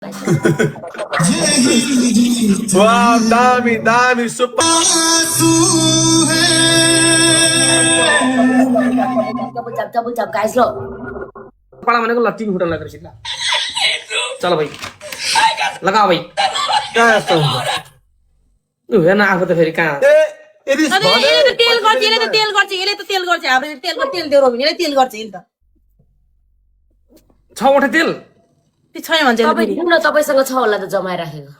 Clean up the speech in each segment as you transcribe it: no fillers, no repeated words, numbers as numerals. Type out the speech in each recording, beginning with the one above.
Wow, dami, super. Cabut, guys, lo. पड़ा मैंने को लत्ती फुटन लग रही थी चलो भाई लगाओ भाई क्या ऐसा हुआ? है ना आफू तो फेरि कहाँ It is अरे fun. यसले त तेल गर्छ यसले त तेल गर्छ यसले त तेल गर्छ हाम्रो तेलको तेल दियो रोबिन यसले तेल गर्छ यसले त 6 वटा तेल त्यो छैन भन्छ यसले फेरि किन तपाईसँग छ होला त जमाइराखेको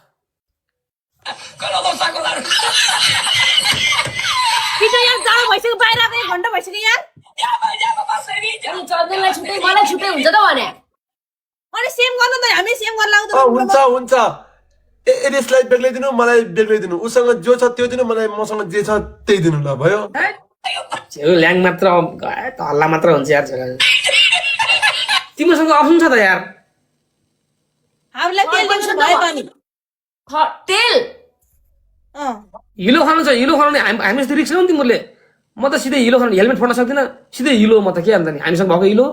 पिठो यहाँ जाडो भइसक्यो बाहिर आएको 1 घण्टा भइसक्यो यार अनि चन्दनलाई छुट्टै मलाई छुट्टै हुन्छ त भने अनि सेम गर्नु त हामी सेम गर्न लाग्दो हुन्छ एरिसलाई बेग्लाइदिनु मलाई बेग्लाइदिनु उसँग जो छ त्यो दिनु मलाई मसँग जे छ त्यही दिनु ल भयो छेउ ल्याङ मात्र गए त हल्ला मात्र हुन्छ यार छोरा तिमीसँग अप्सन छ त यार हामीलाई तेल दिनु भयो पनि तेल हिलो खानु छ हिलो खानु नि हामी जस्तो रिक्स हो नि तिमीहरूले म त सिधै हिलो खानु हेलमेट फोड्न सक्दिनँ सिधै हिलो म त के अन्त नि हामीसँग भएको हिलो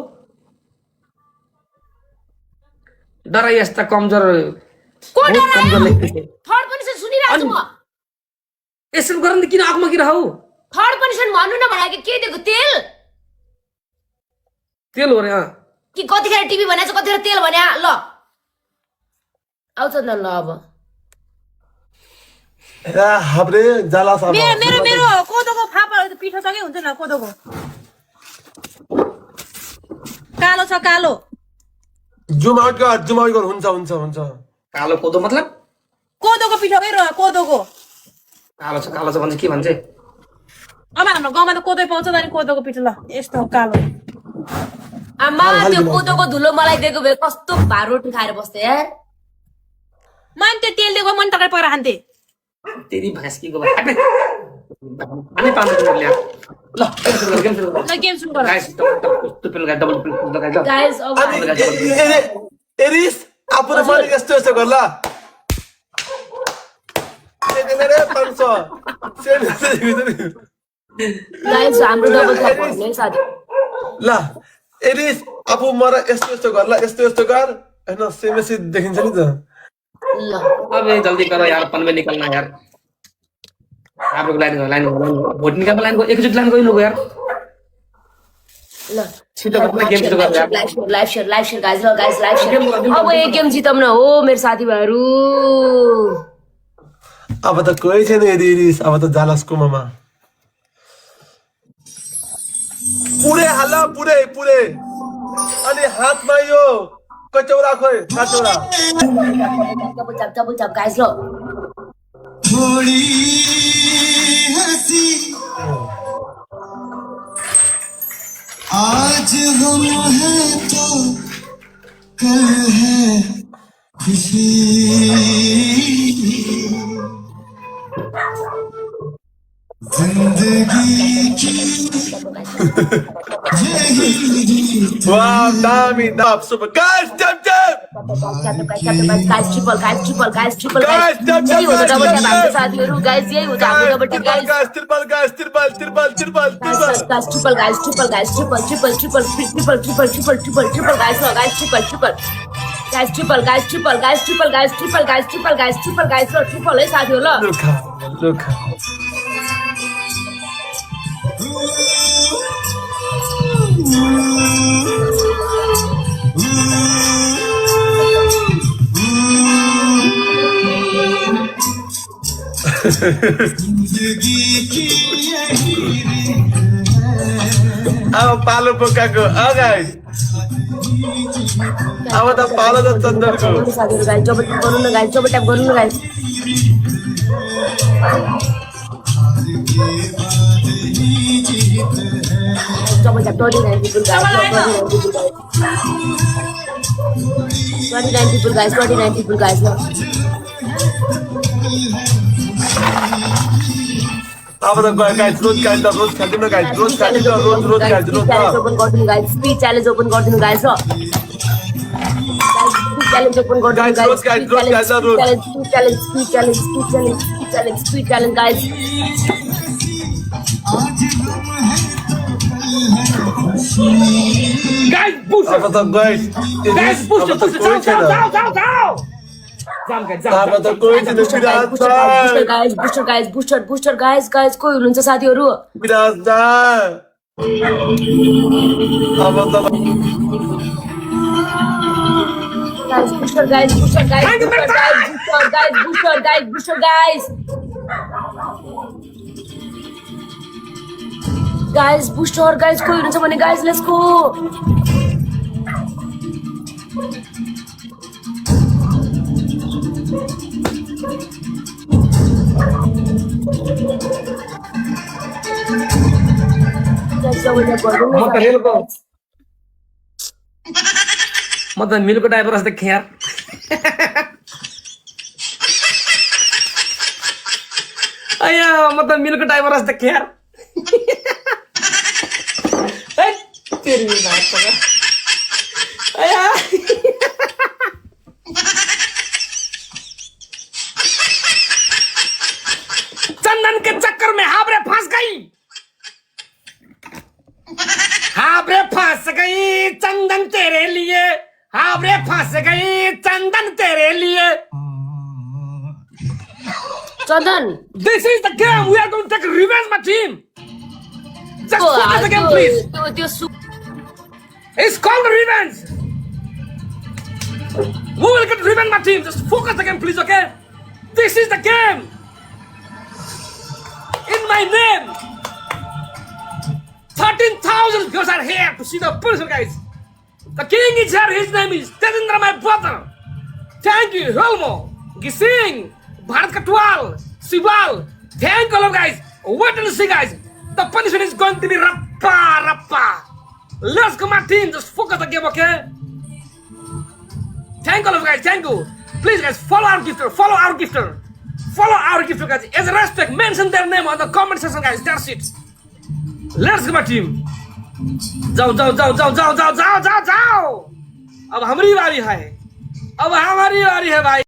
डराइ यस्ता कमजोर कमजोर लेख्दै थर्ड पोजिसन सुनिरहेको छु म यसरी गर्न किन आँखमा किन हौ थर्ड पोजिसन भन्नु न भनेको के दिएको तेल तेल हो रे कि कतिखेर टिभी भनेछ कतिखेर तेल भने ल आउ चन्दन ल अब हाब्रे जाला साब मेरो मेरो कोदोको फापर पिठो छ कि हुन्छ न कोदोको कालो छ कालो जुम आउट गर हुन्छ कालो कोदो मतलब कोदोको पिठो के कोदोको कालो छ भन्छ के भन्छ अब हाम्रो गाउँमा त कोदो पाउँछ अनि कोदोको पिठो ल यस्तो कालो आमा त्यो कोदोको धुलो मलाई दिएको भए कस्तो भात रोटी खाएर बस्थे यार मन त्यो तेल दिएको मन तकाइ पकाएर खान्थे तेरी भैंसकीको बात अनि पाउनु ल्याउ ल गेम सुरु गर ल गेम सुरु गर गाइस डबल लगाइ ल गाइस अब एरिस आफूले मैले यस्तो गर्ला गाइस हाम्रो डबल ट्याप गर्ने साथी ल एरिस आफू मलाई यस्तो गर्ला यस्तो गर हैन सेमेसी देखिन्छ नि त ल अबे जल्दी करो यार पन में निकलना यार आप लोग लाइन वोट निकाल लाइन को एकजुट लाइन को इन लोग यार ल छिटो अपना गेम शुरू कर यार लाइभ शेयर गाइस ल गाइस लाइभ शेयर अब एक गेम जितौँ न हो मेरो साथीभाइहरु अब त कोही छैन एरिस अब त जालसको मामा पुरे अनि हातमा यो कचौरा खोइ कचौरा चप गाइस लो थोड़ी हंसी आज हम हैं तो कल है खुशी जिंदगी की Wow, dami, super. Guys, jump! guys triple Guys, jump! यही हो त डबल ट्याप हाम्रो साथीहरु गाइस यही हो त हाम्रो double tap guys Triple. guys triple guys triple guys triple है साथीहरु ल Look. अब पालो बोकाको गाइस अब त पालो त चन्दनको साथीहरु गाइस डबल ट्याप गर्नु न guys double tap 29 people guys no अब त गाइस रोज खेल्दिनु न गाइस रोज ओपन गर्दिनु गाइस स्पीड च्यालेन्ज ओपन गर्दिनु गाइस ल च्यालेन्ज ओपन गर्दिनु guys speed challenge guys guys push अब त गाइस पुश कोही छैन जाऊ जाम guys, अब त कोही छैन विराज बुस्टर गाइज कोही हुनुहुन्छ साथीहरू विराज दा अब त बुस्टर गाइज कोही हुनुहुन्छ भने गाइज लेट्स गो म त मिलको ड्राइभर जस्तो खेर अया म त मिलको ड्राइभर जस्तो खेर तेरी बात पका अया चंदन के चक्कर में हाबरे फंस गई चंदन तेरे लिए हाबरे फंस गई चंदन तेरे लिए चन्दन This is the game. We are going to take revenge, my team. Just focus the game, please. It's called revenge. We will get revenge, my team. Just focus the game, please, okay? This is the game. In my name. 13,000 viewers are here to see the person, guys. The king is here. His name is Tejendra, my brother. Thank you, Helmo, Gising, Bharat Katwal, Sival. Thank all of guys. Wait and see, guys. The punishment is going to be rappa. Let's go, my team. Just focus the game, okay? Thank all of guys. Thank you. Please, guys, follow our gifter. Follow our gifter, guys. As a respect, mention their name on the comment section, guys. That's it. Let's go, my team. जाओ अब हमारी बारी है भाई